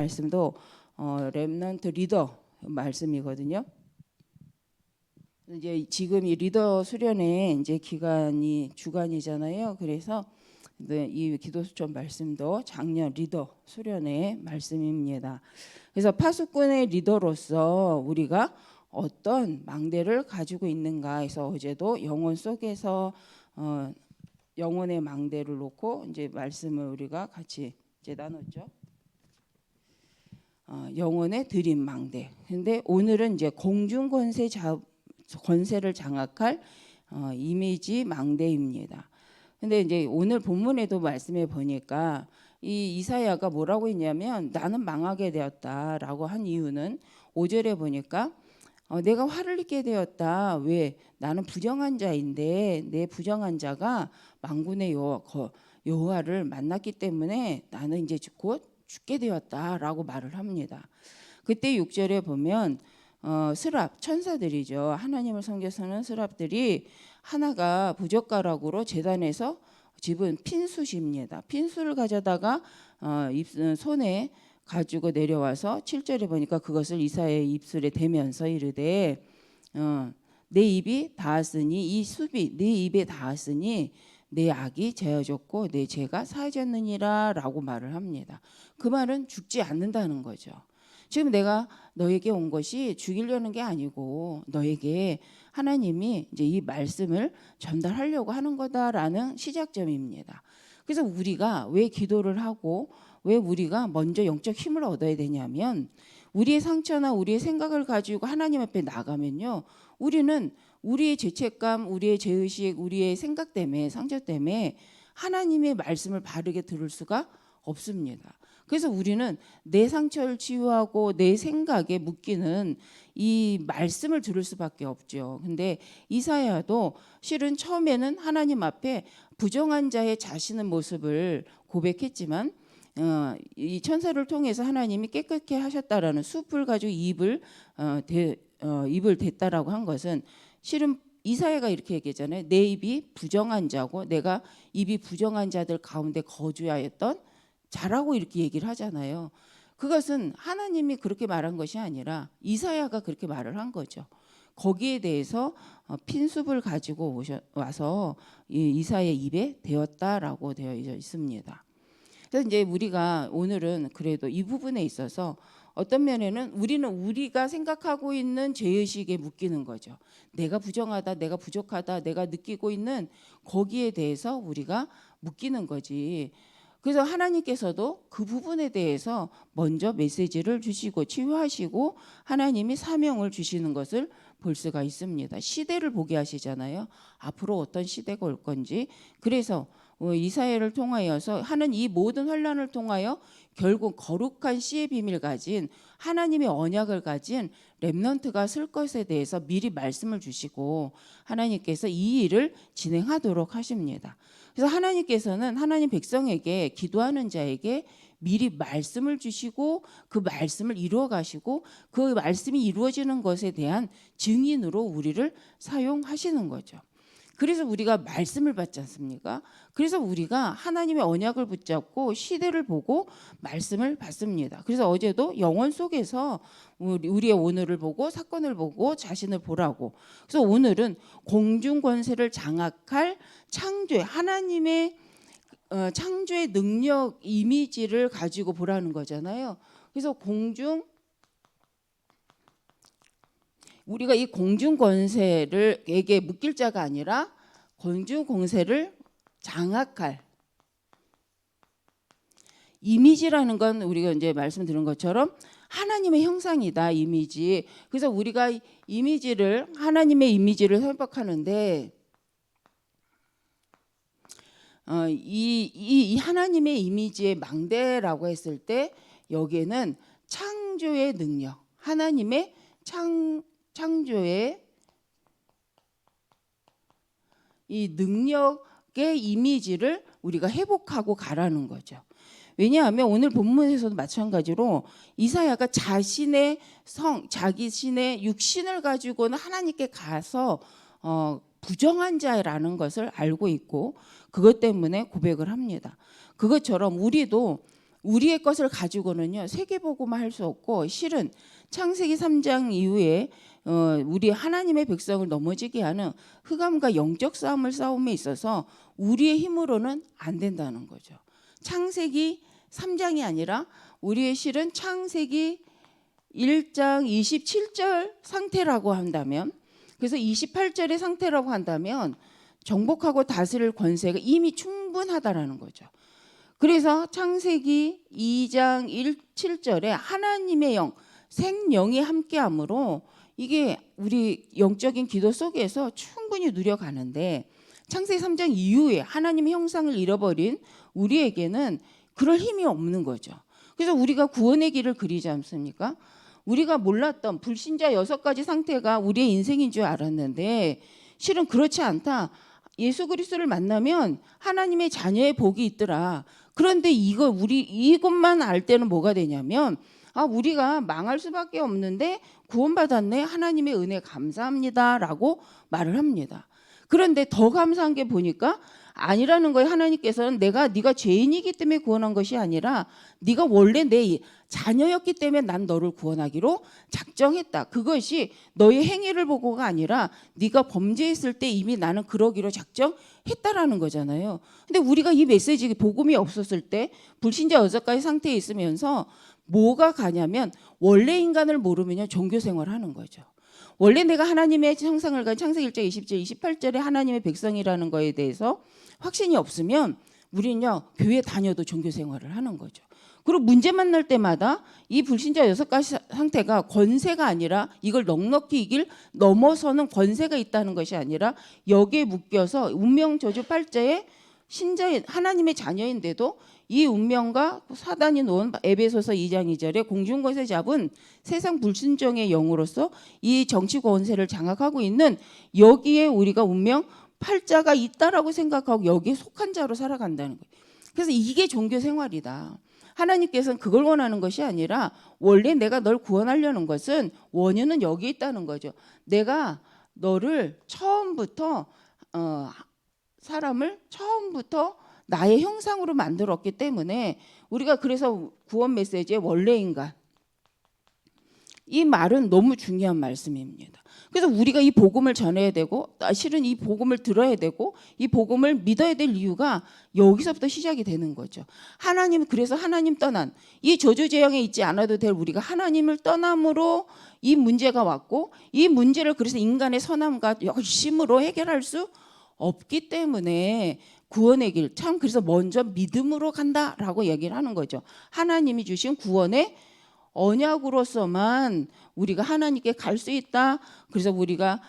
말씀도 렘넌트 리더 말씀이거든요. 이제 지금 이 리더 수련회 이제 기간이 주간이잖아요. 그래서 이 기도수천 말씀도 작년 리더 수련회 말씀입니다. 그래서 파수꾼의 리더로서 우리가 어떤 망대를 가지고 있는가 해서 어제도 영혼 속에서 영혼의 망대를 놓고 이제 말씀을 우리가 같이 이제 나눴죠. 영혼의 드림 망대. 근데 오늘은 이제 공중 권세를 장악할 이미지 망대입니다. 근데 이제 오늘 본문에도 말씀해 보니까 이 이사야가 뭐라고 했냐면 나는 망하게 되었다라고 한 이유는 5절에 보니까 내가 화를 내게 되었다. 왜? 나는 부정한 자인데 내 부정한 자가 만군의 여호와를 만났기 때문에 나는 이제 곧 죽게 되었다라고 말을 합니다. 그때 6절에 보면 스랍 천사들이죠. 하나님을 섬겨서는 스랍들이 하나가 부젓가락으로 제단에서 집은 핀숫입니다. 핀숫을 가져다가 손에 가지고 내려와서 7절에 보니까 그것을 이사야의 입술에 대면서 이르되 내 입이 닿았으니 이 숲이 내 입에 닿았으니 내 악이 제어졌고 내 죄가 사해졌느니라 라고 말을 합니다. 그 말은 죽지 않는다는 거죠. 지금 내가 너에게 온 것이 죽이려는 게 아니고 너에게 하나님이 이제 이 말씀을 전달하려고 하는 거다라는 시작점입니다. 그래서 우리가 왜 기도를 하고 왜 우리가 먼저 영적 힘을 얻어야 되냐면 우리의 상처나 우리의 생각을 가지고 하나님 앞에 나가면요. 우리는 우리의 죄책감, 우리의 죄의식, 우리의 생각 때문에 상처 때문에 하나님의 말씀을 바르게 들을 수가 없습니다. 그래서 우리는 내 상처를 치유하고 내 생각에 묶이는 이 말씀을 들을 수밖에 없죠. 근데 이사야도 실은 처음에는 하나님 앞에 부정한 자의 자신의 모습을 고백했지만 이 천사를 통해서 하나님이 깨끗게 하셨다라는 숲을 가지고 입을 댔다라고 한 것은 실은 이사야가 이렇게 얘기했잖아요. 내 입이 부정한 자고 내가 입이 부정한 자들 가운데 거주하였던 자라고 이렇게 얘기를 하잖아요. 그것은 하나님이 그렇게 말한 것이 아니라 이사야가 그렇게 말을 한 거죠. 거기에 대해서 핀숲을 가지고 와서 이사야의 입에 대었다라고 되어 있습니다. 그래서 이제 우리가 오늘은 그래도 이 부분에 있어서 어떤 면에는 우리는 우리가 생각하고 있는 죄의식에 묶이는 거죠. 내가 부정하다, 내가 부족하다, 내가 느끼고 있는 거기에 대해서 우리가 묶이는 거지. 그래서 하나님께서도 그 부분에 대해서 먼저 메시지를 주시고 치유하시고 하나님이 사명을 주시는 것을 볼 수가 있습니다. 시대를 보게 하시잖아요. 앞으로 어떤 시대가 올 건지. 그래서 이사야를 통하여서 하는 이 모든 환란을 통하여 결국 거룩한 씨의 비밀 가진 하나님의 언약을 가진 렘넌트가 쓸 것에 대해서 미리 말씀을 주시고 하나님께서 이 일을 진행하도록 하십니다. 그래서 하나님께서는 하나님 백성에게 기도하는 자에게 미리 말씀을 주시고 그 말씀을 이루어 가시고 그 말씀이 이루어지는 것에 대한 증인으로 우리를 사용하시는 거죠. 그래서 우리가 말씀을 받지 않습니까? 그래서 우리가 하나님의 언약을 붙잡고 시대를 보고 말씀을 받습니다. 그래서 어제도 영혼 속에서 우리의 오늘을 보고 사건을 보고 자신을 보라고. 그래서 오늘은 공중 권세를 장악할 창조의 하나님의 창조의 능력 이미지를 가지고 보라는 거잖아요. 그래서 우리가 이 공중 권세를에게 묶일 자가 아니라 공중 권세를 장악할 이미지라는 건 우리가 이제 말씀드린 것처럼 하나님의 형상이다, 이미지. 그래서 우리가 이미지를 하나님의 이미지를 회복하는데 이 하나님의 이미지의 망대라고 했을 때 여기에는 창조의 능력, 하나님의 창조의 이 능력의 이미지를 우리가 회복하고 가라는 거죠. 왜냐하면 오늘 본문에서도 마찬가지로 이사야가 자신의 자신의 육신을 가지고는 하나님께 가서 부정한 자라는 것을 알고 있고 그것 때문에 고백을 합니다. 그것처럼 우리도 우리의 것을 가지고는요 세계복음화 할 수 없고, 실은 창세기 3장 이후에 우리 하나님의 백성을 넘어지게 하는 흑암과 영적 싸움에 있어서 우리의 힘으로는 안 된다는 거죠. 창세기 3장이 아니라 우리의 실은 창세기 1장 27절 상태라고 한다면, 그래서 28절의 상태라고 한다면 정복하고 다스릴 권세가 이미 충분하다라는 거죠. 그래서 창세기 2장 7절에 하나님의 영, 생영이 함께함으로 이게 우리 영적인 기도 속에서 충분히 누려가는데, 창세기 3장 이후에 하나님의 형상을 잃어버린 우리에게는 그럴 힘이 없는 거죠. 그래서 우리가 구원의 길을 그리지 않습니까? 우리가 몰랐던 불신자 6가지 상태가 우리의 인생인 줄 알았는데 실은 그렇지 않다. 예수 그리스도를 만나면 하나님의 자녀의 복이 있더라. 그런데 이것만 알 때는 뭐가 되냐면, 우리가 망할 수밖에 없는데 구원받았네, 하나님의 은혜 감사합니다라고 말을 합니다. 그런데 더 감사한 게 보니까 아니라는 거예요. 하나님께서는 네가 죄인이기 때문에 구원한 것이 아니라 네가 원래 내 자녀였기 때문에 난 너를 구원하기로 작정했다. 그것이 너의 행위를 보고가 아니라 네가 범죄했을 때 이미 나는 그러기로 작정했다라는 거잖아요. 근데 우리가 이 메시지 복음이 없었을 때 불신자 6가지 상태에 있으면서 뭐가 가냐면, 원래 인간을 모르면 종교 생활을 하는 거죠. 원래 내가 하나님의 형상을 가진 창세기 1장 20절 28절에 하나님의 백성이라는 거에 대해서 확신이 없으면 우리는요 교회 다녀도 종교 생활을 하는 거죠. 그리고 문제 만날 때마다 이 불신자 6가지 상태가 권세가 아니라, 이걸 넉넉히 이길 넘어서는 권세가 있다는 것이 아니라 여기에 묶여서 운명 저주 팔자에 신자인 하나님의 자녀인데도 이 운명과 사단이 놓은 에베소서 2장 2절에 공중권세 잡은 세상 불순종의 영으로서 이 정치 권세를 장악하고 있는, 여기에 우리가 운명 팔자가 있다라고 생각하고 여기에 속한 자로 살아간다는 거예요. 그래서 이게 종교 생활이다. 하나님께서는 그걸 원하는 것이 아니라 원래 내가 널 구원하려는 것은 원인은 여기 있다는 거죠. 내가 너를 처음부터 사람을 처음부터 나의 형상으로 만들었기 때문에, 우리가 그래서 구원 메시지의 원래 인간, 이 말은 너무 중요한 말씀입니다. 그래서 우리가 이 복음을 전해야 되고, 실은 이 복음을 들어야 되고, 이 복음을 믿어야 될 이유가 여기서부터 시작이 되는 거죠. 그래서 하나님 떠난 이 저주재앙에 있지 않아도 될 우리가 하나님을 떠남으로 이 문제가 왔고, 이 문제를 그래서 인간의 선함과 열심으로 해결할 수 없기 때문에 구원의 길, 그래서 먼저 믿음으로 간다라고 얘기를 하는 거죠. 하나님이 주신 구원의 언약으로서만 우리가 하나님께 갈 수 있다. 그래서 우리가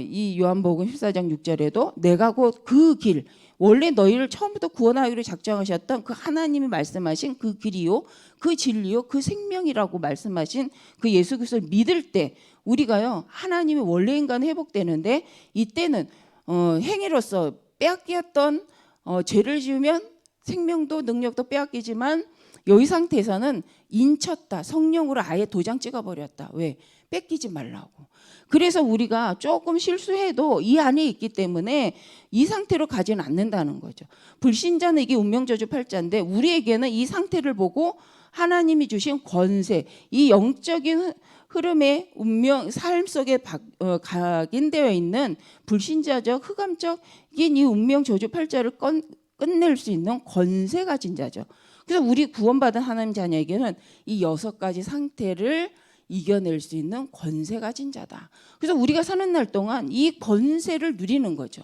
이 요한복음 14장 6절에도 내가 곧 그 길, 원래 너희를 처음부터 구원하기로 작정하셨던 그 하나님이 말씀하신 그 길이요, 그 진리요, 그 생명이라고 말씀하신 그 예수 그리스도를 믿을 때 우리가요 하나님의 원래 인간은 회복되는데, 이때는 행위로서 빼앗겼던 죄를 지으면 생명도 능력도 빼앗기지만, 여기 상태에서는 인쳤다. 성령으로 아예 도장 찍어버렸다. 왜? 뺏기지 말라고. 그래서 우리가 조금 실수해도 이 안에 있기 때문에 이 상태로 가지는 않는다는 거죠. 불신자는 이게 운명저주 팔자인데, 우리에게는 이 상태를 보고 하나님이 주신 권세, 이 영적인 흐름의 운명 삶 속에 각인되어 있는 불신자적 흑암적인 이 운명저주 팔자를 끝낼 수 있는 권세 가진 자죠. 그래서 우리 구원받은 하나님 자녀에게는 이 6가지 상태를 이겨낼 수 있는 권세 가진 자다. 그래서 우리가 사는 날 동안 이 권세를 누리는 거죠.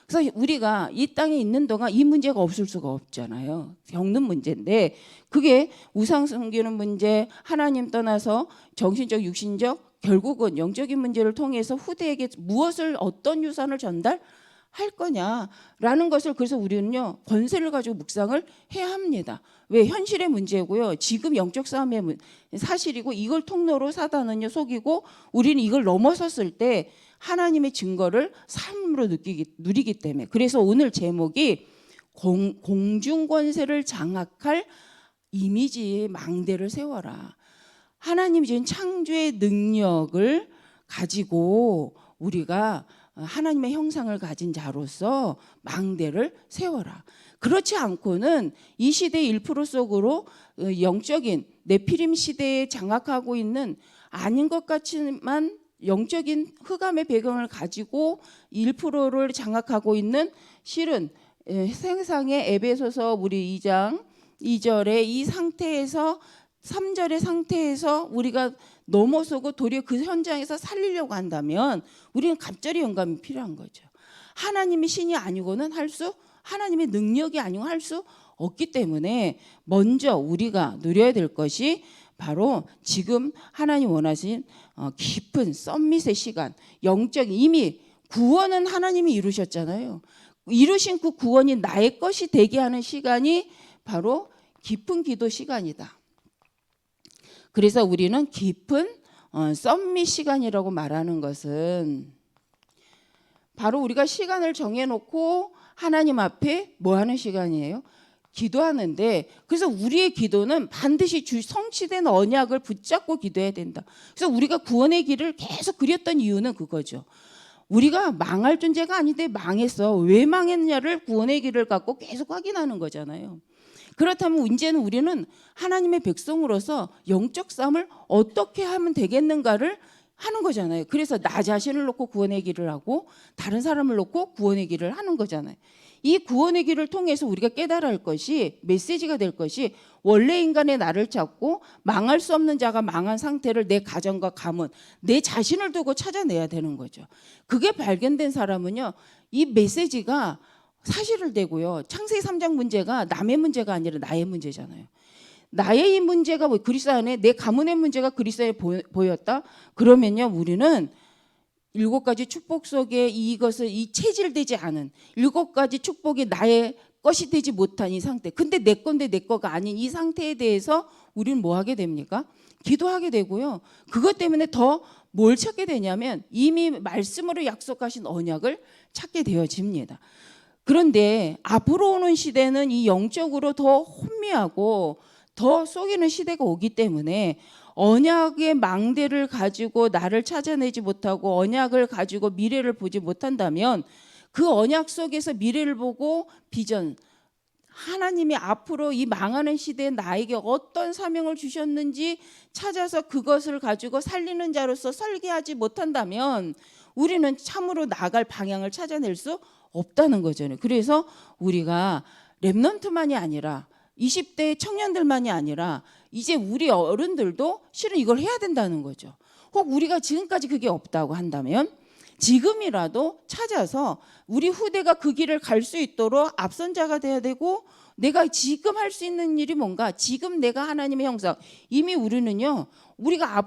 그래서 우리가 이 땅에 있는 동안 이 문제가 없을 수가 없잖아요. 겪는 문제인데, 그게 우상 섬기는 문제, 하나님 떠나서 정신적, 육신적, 결국은 영적인 문제를 통해서 후대에게 어떤 유산을 전달할 거냐라는 것을, 그래서 우리는요 권세를 가지고 묵상을 해야 합니다. 왜? 현실의 문제고요, 지금 영적 싸움의 사실이고, 이걸 통로로 사단은요 속이고, 우리는 이걸 넘어섰을 때 하나님의 증거를 삶으로 누리기 때문에. 그래서 오늘 제목이 공중권세를 장악할 이미지의 망대를 세워라. 하나님이 주신 창조의 능력을 가지고 우리가 하나님의 형상을 가진 자로서 망대를 세워라. 그렇지 않고는 이 시대의 1% 속으로 영적인 네피림 시대에 장악하고 있는 아닌 것 같지만 영적인 흑암의 배경을 가지고 1%를 장악하고 있는 실은 세상의 에베소서 우리 2장 2절의 이 상태에서 3절의 상태에서 우리가 넘어서고 도리어 그 현장에서 살리려고 한다면 우리는 갑절의 영감이 필요한 거죠. 하나님이 신이 아니고는 하나님의 능력이 아니고 할 수 없기 때문에 먼저 우리가 누려야 될 것이 바로 지금 하나님 원하신 깊은 썸밋의 시간, 영적인 이미 구원은 하나님이 이루셨잖아요. 이루신 그 구원이 나의 것이 되게 하는 시간이 바로 깊은 기도 시간이다. 그래서 우리는 깊은 썸밋 시간이라고 말하는 것은 바로 우리가 시간을 정해놓고 하나님 앞에 뭐 하는 시간이에요? 기도하는데, 그래서 우리의 기도는 반드시 성취된 언약을 붙잡고 기도해야 된다. 그래서 우리가 구원의 길을 계속 그렸던 이유는 그거죠. 우리가 망할 존재가 아닌데 망했어. 왜 망했냐를 구원의 길을 갖고 계속 확인하는 거잖아요. 그렇다면 이제는 우리는 하나님의 백성으로서 영적 싸움을 어떻게 하면 되겠는가를 하는 거잖아요. 그래서 나 자신을 놓고 구원의 길을 하고 다른 사람을 놓고 구원의 길을 하는 거잖아요. 이 구원의 길을 통해서 우리가 깨달아야 할 것이, 메시지가 될 것이, 원래 인간의 나를 찾고 망할 수 없는 자가 망한 상태를 내 가정과 가문, 내 자신을 두고 찾아내야 되는 거죠. 그게 발견된 사람은요, 이 메시지가 사실을 되고요. 창세기 3장 문제가 남의 문제가 아니라 나의 문제잖아요. 나의 이 문제가 그리스도 안에, 내 가문의 문제가 그리스도에 보였다? 그러면요, 우리는 7가지 축복 속에 이것을 이 체질되지 않은 7가지 축복이 나의 것이 되지 못한 이 상태, 근데 내 건데 내 거가 아닌 이 상태에 대해서 우리는 뭐 하게 됩니까? 기도하게 되고요. 그것 때문에 더 뭘 찾게 되냐면 이미 말씀으로 약속하신 언약을 찾게 되어집니다. 그런데 앞으로 오는 시대는 이 영적으로 더 혼미하고 더 속이는 시대가 오기 때문에 언약의 망대를 가지고 나를 찾아내지 못하고 언약을 가지고 미래를 보지 못한다면 그 언약 속에서 미래를 보고 비전, 하나님이 앞으로 이 망하는 시대에 나에게 어떤 사명을 주셨는지 찾아서 그것을 가지고 살리는 자로서 설계하지 못한다면 우리는 참으로 나아갈 방향을 찾아낼 수 없다는 거잖아요. 그래서 우리가 렘넌트만이 아니라 20대 청년들만이 아니라 이제 우리 어른들도 실은 이걸 해야 된다는 거죠. 혹 우리가 지금까지 그게 없다고 한다면 지금이라도 찾아서 우리 후대가 그 길을 갈 수 있도록 앞선 자가 돼야 되고, 내가 지금 할 수 있는 일이 뭔가, 지금 내가 하나님의 형상, 이미 우리는요, 우리가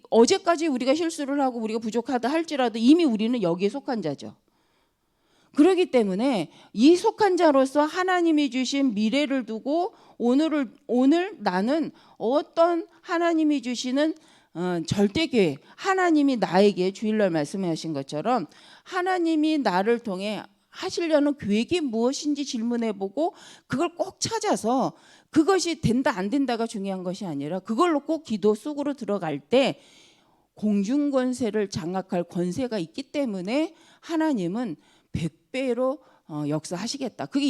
어제까지 우리가 실수를 하고 우리가 부족하다 할지라도 이미 우리는 여기에 속한 자죠. 그렇기 때문에 이 속한 자로서 하나님이 주신 미래를 두고 오늘 나는 어떤 하나님이 주시는 절대계획, 하나님이 나에게 주일날 말씀하신 것처럼 하나님이 나를 통해 하시려는 계획이 무엇인지 질문해보고 그걸 꼭 찾아서, 그것이 된다 안 된다가 중요한 것이 아니라 그걸로 꼭 기도 속으로 들어갈 때 공중권세를 장악할 권세가 있기 때문에 하나님은 100배로 역사하시겠다. 그게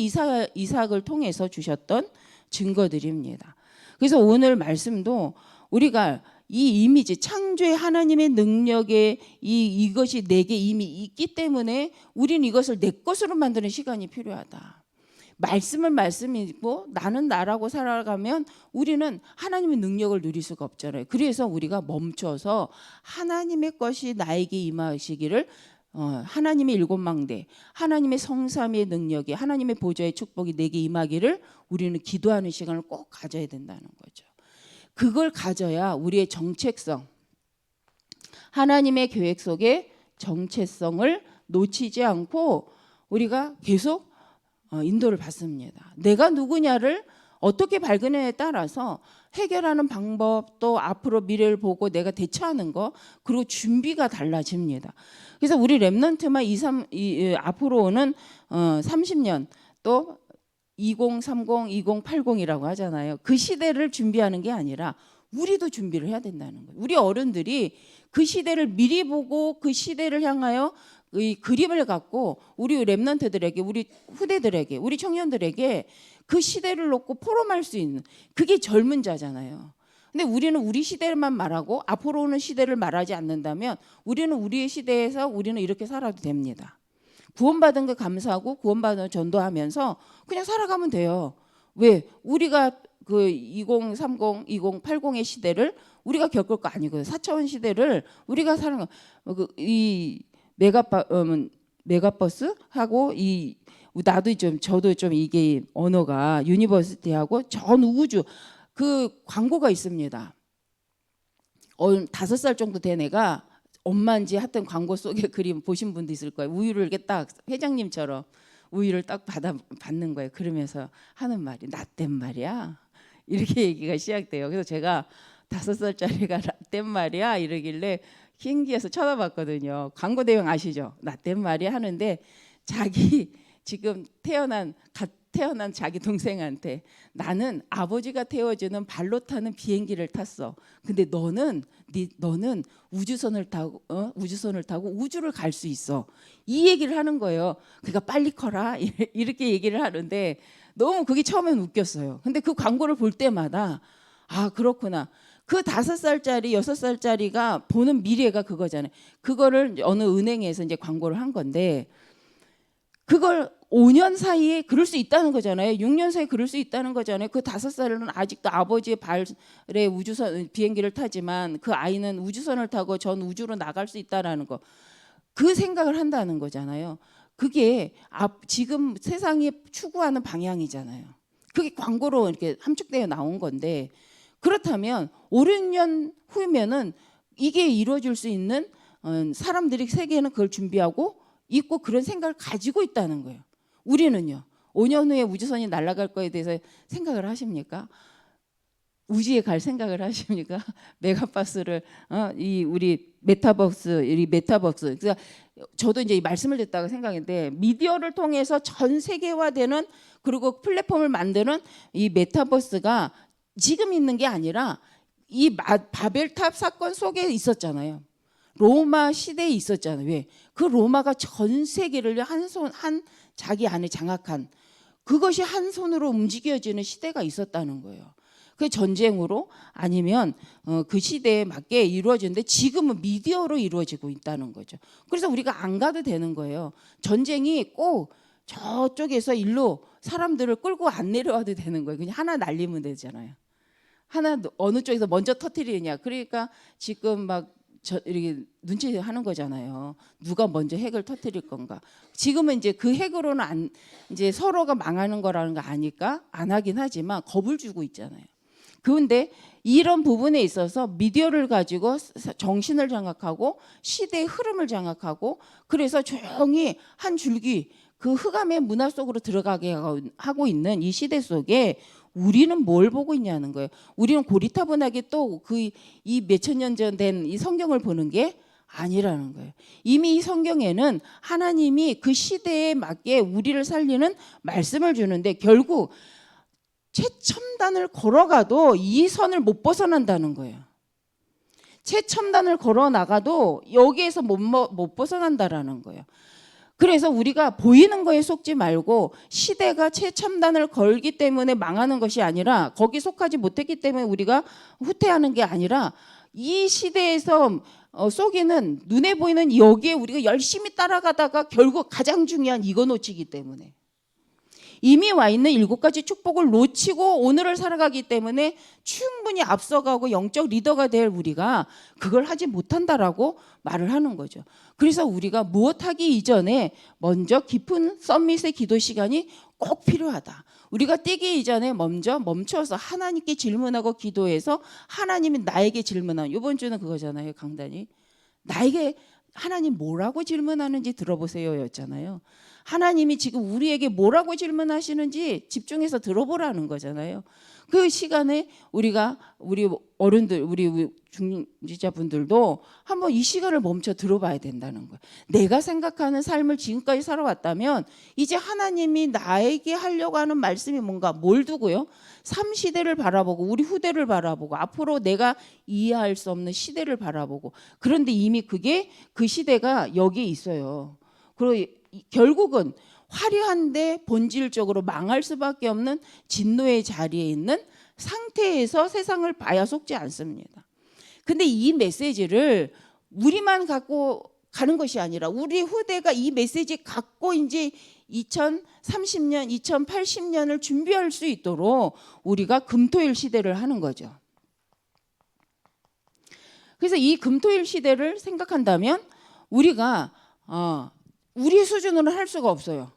이삭을 통해서 주셨던 증거들입니다. 그래서 오늘 말씀도 우리가 이 이미지, 창조의 하나님의 능력에 이것이 내게 이미 있기 때문에 우리는 이것을 내 것으로 만드는 시간이 필요하다. 말씀은 말씀이고 나는 나라고 살아가면 우리는 하나님의 능력을 누릴 수가 없잖아요. 그래서 우리가 멈춰서 하나님의 것이 나에게 임하시기를, 하나님의 7망대, 하나님의 성삼위의 능력이, 하나님의 보좌의 축복이 내게 임하기를 우리는 기도하는 시간을 꼭 가져야 된다는 거죠. 그걸 가져야 우리의 정체성, 하나님의 계획 속에 정체성을 놓치지 않고 우리가 계속 인도를 받습니다. 내가 누구냐를 어떻게 발견해에 따라서 해결하는 방법, 또 앞으로 미래를 보고 내가 대처하는 거, 그리고 준비가 달라집니다. 그래서 우리 렘넌트만 앞으로 오는 30년, 또 2030, 2080이라고 하잖아요. 그 시대를 준비하는 게 아니라 우리도 준비를 해야 된다는 거예요. 우리 어른들이 그 시대를 미리 보고 그 시대를 향하여 이 그림을 갖고 우리 랩런트들에게, 우리 후대들에게, 우리 청년들에게 그 시대를 놓고 포럼할 수 있는, 그게 젊은 자잖아요. 근데 우리는 우리 시대만 말하고 앞으로 오는 시대를 말하지 않는다면 우리는 우리의 시대에서 우리는 이렇게 살아도 됩니다. 구원받은 거 감사하고 구원받은 거 전도하면서 그냥 살아가면 돼요. 왜? 우리가 그 2030, 2080의 시대를 우리가 겪을 거 아니거든요. 4차원 시대를 우리가 사는 거. 이 메가버스 하고 이 나도 좀 저도 좀 이게 언어가 유니버시티하고 전 우주 그 광고가 있습니다. 5살 정도 된 애가 엄마인지 하여튼 광고 속에 그림 보신 분도 있을 거예요. 우유를 이렇게 딱 회장님처럼 우유를 딱 받는 거예요. 그러면서 하는 말이 라떼 말이야. 이렇게 얘기가 시작돼요. 그래서 제가 5살짜리가 라떼 말이야 이러길래 신기해서 쳐다봤거든요. 광고 대용 아시죠? 라떼 말이야 하는데 자기 지금 갓 태어난 자기 동생한테 나는 아버지가 태워주는 발로 타는 비행기를 탔어. 근데 너는 우주선을 타고 우주를 갈 수 있어. 이 얘기를 하는 거예요. 그러니까 빨리 커라 이렇게 얘기를 하는데 너무 그게 처음엔 웃겼어요. 근데 그 광고를 볼 때마다 아 그렇구나. 그 5살짜리 6살짜리가 보는 미래가 그거잖아요. 그거를 어느 은행에서 이제 광고를 한 건데 그걸 5년 사이에 그럴 수 있다는 거잖아요. 6년 사이에 그럴 수 있다는 거잖아요. 그 5살은 아직도 아버지의 발에 우주선 비행기를 타지만 그 아이는 우주선을 타고 전 우주로 나갈 수 있다라는 거. 그 생각을 한다는 거잖아요. 그게 지금 세상이 추구하는 방향이잖아요. 그게 광고로 이렇게 함축되어 나온 건데 그렇다면 5, 6년 후면은 이게 이루어질 수 있는 사람들이 세계는 그걸 준비하고 있고 그런 생각을 가지고 있다는 거예요. 우리는요. 5년 후에 우주선이 날아갈 거에 대해서 생각을 하십니까? 우주에 갈 생각을 하십니까? 메가버스를 이 우리 메타버스, 그래서 저도 이제 이 말씀을 듣다가 생각했는데 미디어를 통해서 전 세계화되는 그리고 플랫폼을 만드는 이 메타버스가 지금 있는 게 아니라 이 바벨탑 사건 속에 있었잖아요. 로마 시대에 있었잖아요. 왜? 그 로마가 전 세계를 한 자기 안에 장악한 그것이 한 손으로 움직여지는 시대가 있었다는 거예요. 그 전쟁으로 아니면 그 시대에 맞게 이루어지는데 지금은 미디어로 이루어지고 있다는 거죠. 그래서 우리가 안 가도 되는 거예요. 전쟁이 꼭 저쪽에서 일로 사람들을 끌고 안 내려와도 되는 거예요. 그냥 하나 날리면 되잖아요. 하나 어느 쪽에서 먼저 터뜨리느냐. 그러니까 지금 막 이렇게 눈치하는 거잖아요. 누가 먼저 핵을 터뜨릴 건가. 지금은 이제 그 핵으로는 이제 서로가 망하는 거라는 거 아니까 안 하긴 하지만 겁을 주고 있잖아요. 그런데 이런 부분에 있어서 미디어를 가지고 정신을 장악하고 시대의 흐름을 장악하고 그래서 조용히 한 줄기 그 흑암의 문화 속으로 들어가게 하고 있는 이 시대 속에 우리는 뭘 보고 있냐는 거예요. 우리는 고리타분하게 또 그 이 몇천 년 전 된 이 성경을 보는 게 아니라는 거예요. 이미 이 성경에는 하나님이 그 시대에 맞게 우리를 살리는 말씀을 주는데 결국 최첨단을 걸어가도 이 선을 못 벗어난다는 거예요. 최첨단을 걸어 나가도 여기에서 못 벗어난다라는 거예요. 그래서 우리가 보이는 거에 속지 말고 시대가 최첨단을 걸기 때문에 망하는 것이 아니라 거기 속하지 못했기 때문에 우리가 후퇴하는 게 아니라 이 시대에서 속이는 눈에 보이는 여기에 우리가 열심히 따라가다가 결국 가장 중요한 이거 놓치기 때문에 이미 와 있는 7가지 축복을 놓치고 오늘을 살아가기 때문에 충분히 앞서가고 영적 리더가 될 우리가 그걸 하지 못한다라고 말을 하는 거죠. 그래서 우리가 무엇하기 이전에 먼저 깊은 썸밋의 기도 시간이 꼭 필요하다. 우리가 뛰기 이전에 먼저 멈춰서 하나님께 질문하고 기도해서 하나님이 나에게 질문하는, 이번 주는 그거잖아요. 강단이 나에게 하나님 뭐라고 질문하는지 들어보세요 였잖아요. 하나님이 지금 우리에게 뭐라고 질문하시는지 집중해서 들어보라는 거잖아요. 그 시간에 우리 어른들, 우리 중지자분들도 한번 이 시간을 멈춰 들어봐야 된다는 거예요. 내가 생각하는 삶을 지금까지 살아왔다면 이제 하나님이 나에게 하려고 하는 말씀이 뭔가 뭘 두고요? 삶 시대를 바라보고 우리 후대를 바라보고 앞으로 내가 이해할 수 없는 시대를 바라보고 그런데 이미 그게 그 시대가 여기에 있어요. 그리고 결국은 화려한데 본질적으로 망할 수밖에 없는 진노의 자리에 있는 상태에서 세상을 봐야 속지 않습니다. 근데 이 메시지를 우리만 갖고 가는 것이 아니라 우리 후대가 이 메시지 갖고 이제 2030년, 2080년을 준비할 수 있도록 우리가 금토일 시대를 하는 거죠. 그래서 이 금토일 시대를 생각한다면 우리가 우리의 수준으로는 할 수가 없어요.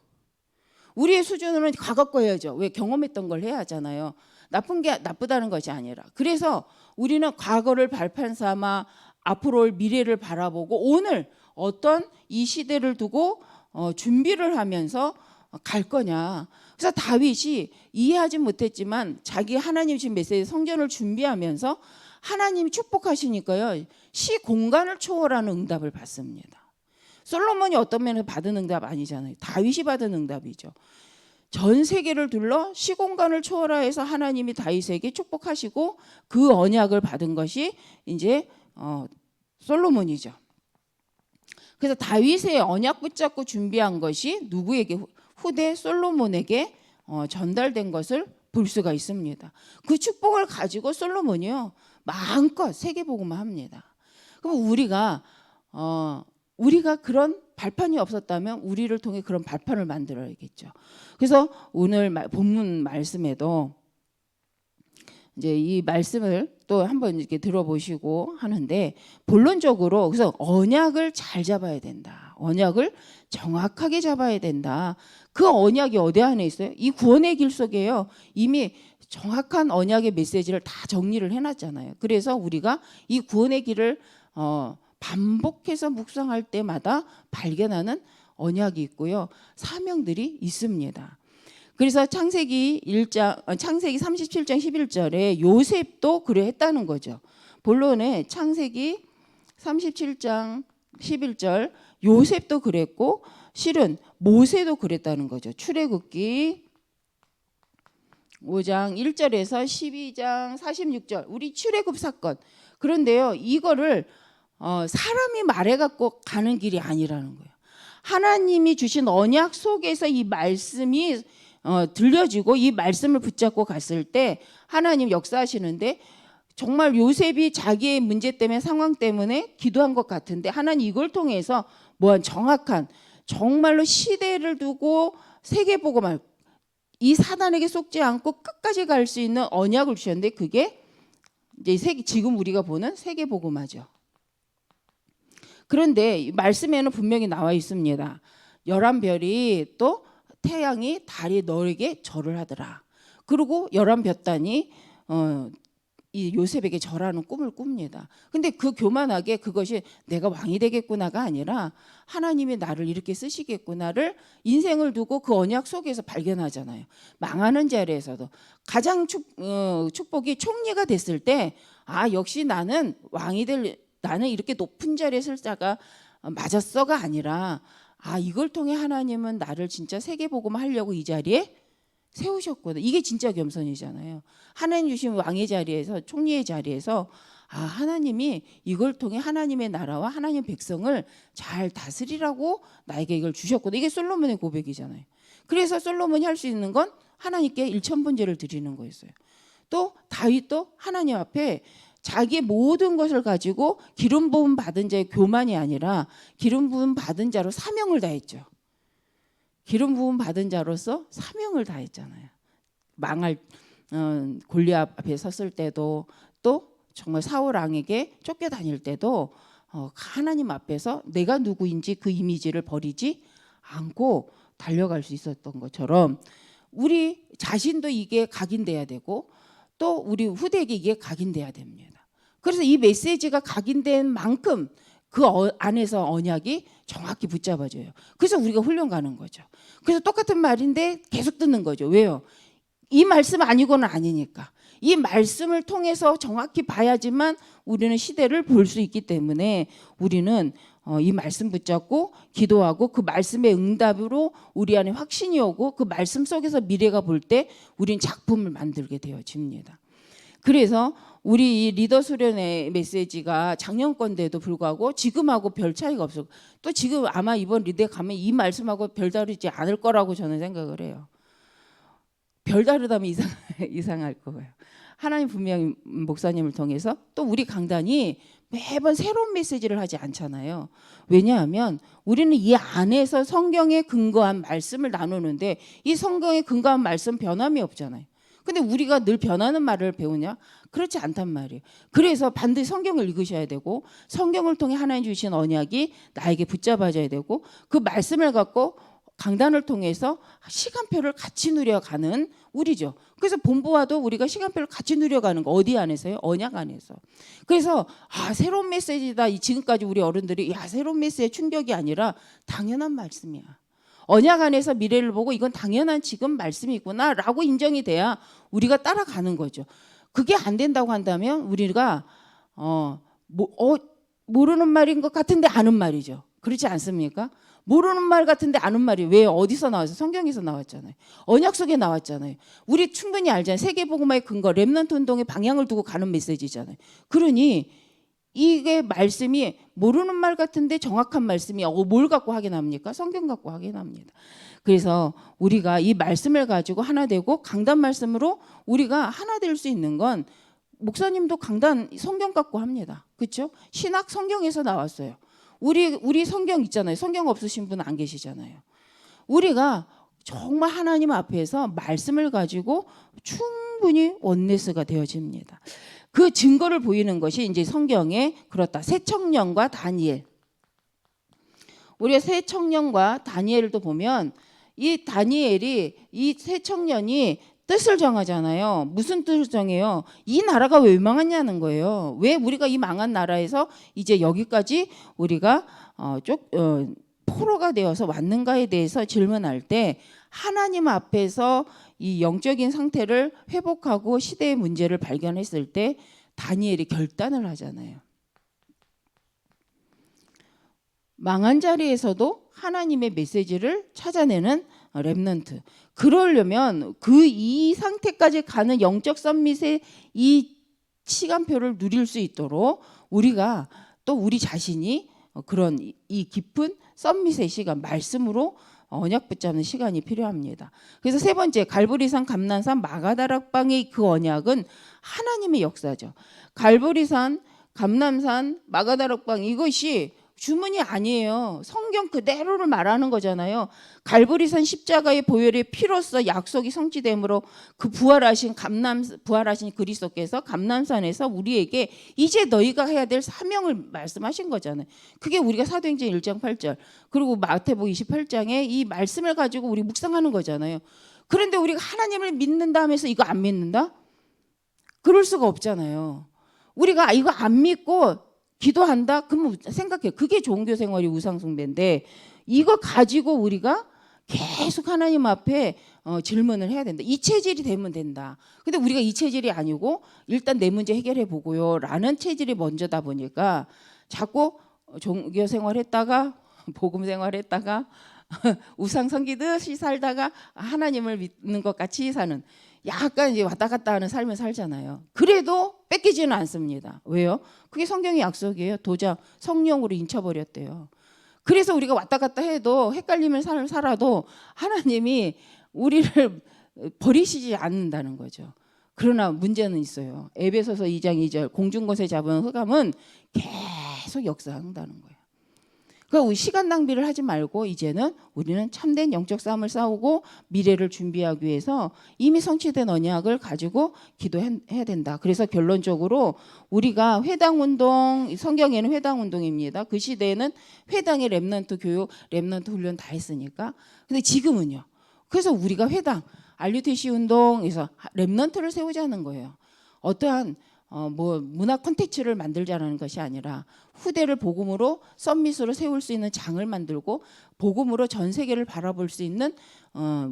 우리의 수준으로는 과거 거 해야죠. 왜? 경험했던 걸 해야 하잖아요. 나쁜 게 나쁘다는 것이 아니라. 그래서 우리는 과거를 발판 삼아 앞으로 올 미래를 바라보고 오늘 어떤 이 시대를 두고 준비를 하면서 갈 거냐. 그래서 다윗이 이해하지 못했지만 자기 하나님 주신 메시지 성전을 준비하면서 하나님이 축복하시니까요. 시 공간을 초월하는 응답을 받습니다. 솔로몬이 어떤 면에서 받은 응답 아니잖아요. 다윗이 받은 응답이죠. 전 세계를 둘러 시공간을 초월해서 하나님이 다윗에게 축복하시고 그 언약을 받은 것이 이제 솔로몬이죠. 그래서 다윗의 언약 붙잡고 준비한 것이 누구에게? 후대 솔로몬에게 전달된 것을 볼 수가 있습니다. 그 축복을 가지고 솔로몬이요 마음껏 세계복음을 합니다. 그럼 우리가 그런 발판이 없었다면 우리를 통해 그런 발판을 만들어야겠죠. 그래서 오늘 본문 말씀에도 이제 이 말씀을 또 한번 이렇게 들어보시고 하는데 본론적으로 그래서 언약을 잘 잡아야 된다. 언약을 정확하게 잡아야 된다. 그 언약이 어디 안에 있어요? 이 구원의 길 속에요. 이미 정확한 언약의 메시지를 다 정리를 해놨잖아요. 그래서 우리가 이 구원의 길을 반복해서 묵상할 때마다 발견하는 언약이 있고요. 사명들이 있습니다. 그래서 창세기 37장 11절에 요셉도 그래 했다는 거죠. 본론에 창세기 37장 11절 요셉도 그랬고 실은 모세도 그랬다는 거죠. 출애굽기 5장 1절에서 12장 46절 우리 출애굽 사건. 그런데요. 이거를 사람이 말해갖고 가는 길이 아니라는 거예요. 하나님이 주신 언약 속에서 이 말씀이 들려지고 이 말씀을 붙잡고 갔을 때 하나님 역사하시는데 정말 요셉이 자기의 문제 때문에 상황 때문에 기도한 것 같은데 하나님 이걸 통해서 뭐한 정확한 정말로 시대를 두고 세계복음을 이 사단에게 속지 않고 끝까지 갈 수 있는 언약을 주셨는데 그게 이제 지금 우리가 보는 세계복음화죠. 그런데 말씀에는 분명히 나와 있습니다. 11별이 또 태양이 달이 너에게 절을 하더라. 그리고 11볕단이 이 요셉에게 절하는 꿈을 꿉니다. 근데 그 교만하게 그것이 내가 왕이 되겠구나가 아니라 하나님이 나를 이렇게 쓰시겠구나를 인생을 두고 그 언약 속에서 발견하잖아요. 망하는 자리에서도 가장 축복이 총리가 됐을 때 역시 나는 왕이 나는 이렇게 높은 자리에 설 자가 맞았어가 아니라 이걸 통해 하나님은 나를 진짜 세계복음 하려고 이 자리에 세우셨구나. 이게 진짜 겸손이잖아요. 하나님 주신 왕의 자리에서 총리의 자리에서 하나님이 이걸 통해 하나님의 나라와 하나님의 백성을 잘 다스리라고 나에게 이걸 주셨구나. 이게 솔로몬의 고백이잖아요. 그래서 솔로몬이 할 수 있는 건 하나님께 일천번제를 드리는 거였어요. 또 다윗도 하나님 앞에 자기의 모든 것을 가지고 기름 부음 받은 자의 교만이 아니라 기름 부음 받은 자로 사명을 다했죠. 기름 부음 받은 자로서 사명을 다했잖아요. 망할 골리앗 앞에 섰을 때도 또 정말 사울 왕에게 쫓겨다닐 때도 하나님 앞에서 내가 누구인지 그 이미지를 버리지 않고 달려갈 수 있었던 것처럼 우리 자신도 이게 각인돼야 되고 또 우리 후대에게 이게 각인돼야 됩니다. 그래서 이 메시지가 각인된 만큼 그 안에서 언약이 정확히 붙잡아져요. 그래서 우리가 훈련 가는 거죠. 그래서 똑같은 말인데 계속 듣는 거죠. 왜요? 이 말씀 아니고는 아니니까. 이 말씀을 통해서 정확히 봐야지만 우리는 시대를 볼 수 있기 때문에 우리는 이 말씀 붙잡고 기도하고 그 말씀의 응답으로 우리 안에 확신이 오고 그 말씀 속에서 미래가 볼 때 우리는 작품을 만들게 되어집니다. 그래서 우리 이 리더 수련회 메시지가 작년 건데도 불구하고 지금하고 별 차이가 없어. 또 지금 아마 이번 리더에 가면 이 말씀하고 별 다르지 않을 거라고 저는 생각을 해요. 별 다르다면 이상할 거예요. 하나님 분명히 목사님을 통해서 또 우리 강단이 매번 새로운 메시지를 하지 않잖아요. 왜냐하면 우리는 이 안에서 성경에 근거한 말씀을 나누는데 이 성경에 근거한 말씀 변함이 없잖아요. 근데 우리가 늘 변하는 말을 배우냐? 그렇지 않단 말이에요. 그래서 반드시 성경을 읽으셔야 되고 성경을 통해 하나님 주신 언약이 나에게 붙잡아져야 되고 그 말씀을 갖고 강단을 통해서 시간표를 같이 누려가는 우리죠. 그래서 본부와도 우리가 시간표를 같이 누려가는 거 어디 안에서요? 언약 안에서. 그래서 새로운 메시지다. 지금까지 우리 어른들이 새로운 메시지의 충격이 아니라 당연한 말씀이야. 언약 안에서 미래를 보고 이건 당연한 지금 말씀이구나 라고 인정이 돼야 우리가 따라가는 거죠. 그게 안 된다고 한다면 우리가 모르는 말인 것 같은데 아는 말이죠. 그렇지 않습니까? 모르는 말 같은데 아는 말이 왜 어디서 나와서 성경에서 나왔잖아요. 언약 속에 나왔잖아요. 우리 충분히 알잖아요. 세계복음화의 근거 렘넌트 운동의 방향을 두고 가는 메시지잖아요. 그러니 이게 말씀이 모르는 말 같은데 정확한 말씀이 뭘 갖고 확인합니까? 성경 갖고 확인합니다. 그래서 우리가 이 말씀을 가지고 하나 되고 강단 말씀으로 우리가 하나 될 수 있는 건 목사님도 강단 성경 갖고 합니다. 그렇죠? 신학 성경에서 나왔어요. 우리 성경 있잖아요. 성경 없으신 분 안 계시잖아요. 우리가 정말 하나님 앞에서 말씀을 가지고 충분히 원네스가 되어집니다. 그 증거를 보이는 것이 이제 성경에 그렇다. 새 청년과 다니엘. 우리가 새 청년과 다니엘도 보면 이 다니엘이 이 새 청년이 뜻을 정하잖아요. 무슨 뜻을 정해요? 이 나라가 왜 망하냐는 거예요. 왜 우리가 이 망한 나라에서 이제 여기까지 우리가 포로가 되어서 왔는가에 대해서 질문할 때 하나님 앞에서 이 영적인 상태를 회복하고 시대의 문제를 발견했을 때 다니엘이 결단을 하잖아요. 망한 자리에서도 하나님의 메시지를 찾아내는 렘넌트. 그러려면 이 상태까지 가는 영적 썸밋의 이 시간표를 누릴 수 있도록 우리가 또 우리 자신이 그런 이 깊은 썸밋의 시간, 말씀으로 언약 붙잡는 시간이 필요합니다. 그래서 세 번째, 갈보리산, 감난산, 마가다락방의 그 언약은 하나님의 역사죠. 갈보리산, 감난산, 마가다락방 이것이 주문이 아니에요. 성경 그대로를 말하는 거잖아요. 갈보리산 십자가의 보혈의 피로써 약속이 성취됨으로 그 부활하신 그리스도께서 감남산에서 우리에게 이제 너희가 해야 될 사명을 말씀하신 거잖아요. 그게 우리가 사도행전 1장 8절 그리고 마태복음 28장에 이 말씀을 가지고 우리 묵상하는 거잖아요. 그런데 우리가 하나님을 믿는다 하면서 이거 안 믿는다? 그럴 수가 없잖아요. 우리가 이거 안 믿고 기도한다? 그러면 생각해. 그게 종교 생활이 우상 숭배인데 이거 가지고 우리가 계속 하나님 앞에 질문을 해야 된다. 이 체질이 되면 된다. 근데 우리가 이 체질이 아니고 일단 내 문제 해결해 보고요 라는 체질이 먼저다 보니까 자꾸 종교 생활했다가 복음 생활했다가 우상 섬기듯이 살다가 하나님을 믿는 것 같이 사는 약간 이제 왔다 갔다 하는 삶을 살잖아요. 그래도 뺏기지는 않습니다. 왜요? 그게 성경의 약속이에요. 도장 성령으로 인쳐버렸대요. 그래서 우리가 왔다 갔다 해도 헷갈림을 살아도 하나님이 우리를 버리시지 않는다는 거죠. 그러나 문제는 있어요. 에베소서 2장 2절 공중권세 잡은 흑암은 계속 역사한다는 거예요. 그러니까 시간 낭비를 하지 말고 이제는 우리는 참된 영적 싸움을 싸우고 미래를 준비하기 위해서 이미 성취된 언약을 가지고 기도해야 된다. 그래서 결론적으로 우리가 회당운동, 성경에는 회당운동입니다. 그 시대에는 회당의 렘넌트 교육, 렘넌트 훈련 다 했으니까. 근데 지금은요. 그래서 우리가 회당, RUTC 운동에서 렘넌트를 세우자는 거예요. 어떠한 문화 콘텐츠를 만들자라는 것이 아니라 후대를 복음으로 썸밋으로 세울 수 있는 장을 만들고 복음으로 전 세계를 바라볼 수 있는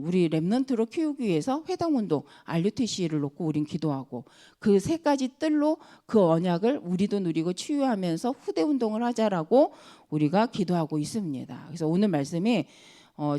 우리 렘넌트로 키우기 위해서 회당운동, RUTC를 놓고 우린 기도하고 그 세 가지 뜰로 그 언약을 우리도 누리고 치유하면서 후대 운동을 하자라고 우리가 기도하고 있습니다. 그래서 오늘 말씀이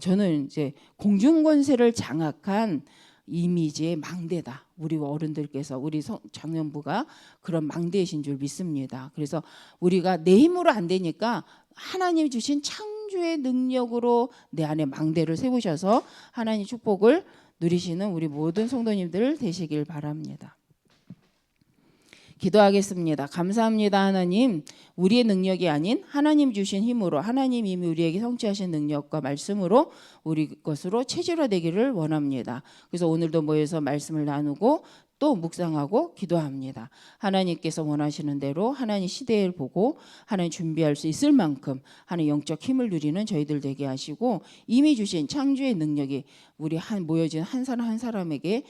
저는 이제 공중권세를 장악한 이미지의 망대다. 우리 어른들께서 우리 장년부가 그런 망대이신 줄 믿습니다. 그래서 우리가 내 힘으로 안 되니까 하나님 주신 창조의 능력으로 내 안에 망대를 세우셔서 하나님 축복을 누리시는 우리 모든 성도님들 되시길 바랍니다. 기도하겠습니다. 감사합니다. 하나님, 우리의 능력이 아닌 하나님 주신 힘으로, 하나님 이미 우리에게 성취하신 능력과 말씀으로 우리 것으로 체질화되기를 원합니다. 그래서 오늘도 모여서 말씀을 나누고 또 묵상하고 기도합니다. 하나님께서 원하시는 대로 하나님 시대를 보고 하나님 준비할 수 있을 만큼 하나님 영적 힘을 누리는 저희들 되게 하시고, 이미 주신 창조의 능력이 우리 모여진 한 사람 한 사람에게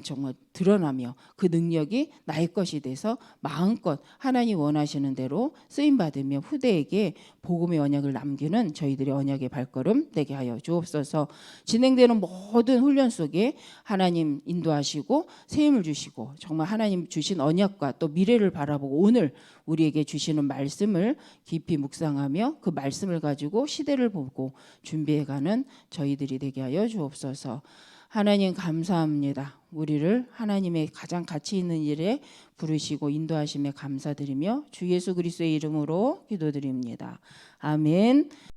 정말 드러나며 그 능력이 나의 것이 돼서 마음껏 하나님 원하시는 대로 쓰임 받으며 후대에게 복음의 언약을 남기는 저희들의 언약의 발걸음 되게 하여 주옵소서. 진행되는 모든 훈련 속에 하나님 인도하시고 세임을 주시고, 정말 하나님 주신 언약과 또 미래를 바라보고 오늘 우리에게 주시는 말씀을 깊이 묵상하며 그 말씀을 가지고 시대를 보고 준비해가는 저희들이 되게 하여 주옵소서. 하나님 감사합니다. 우리를 하나님의 가장 가치 있는 일에 부르시고 인도하심에 감사드리며 주 예수 그리스도의 이름으로 기도드립니다. 아멘.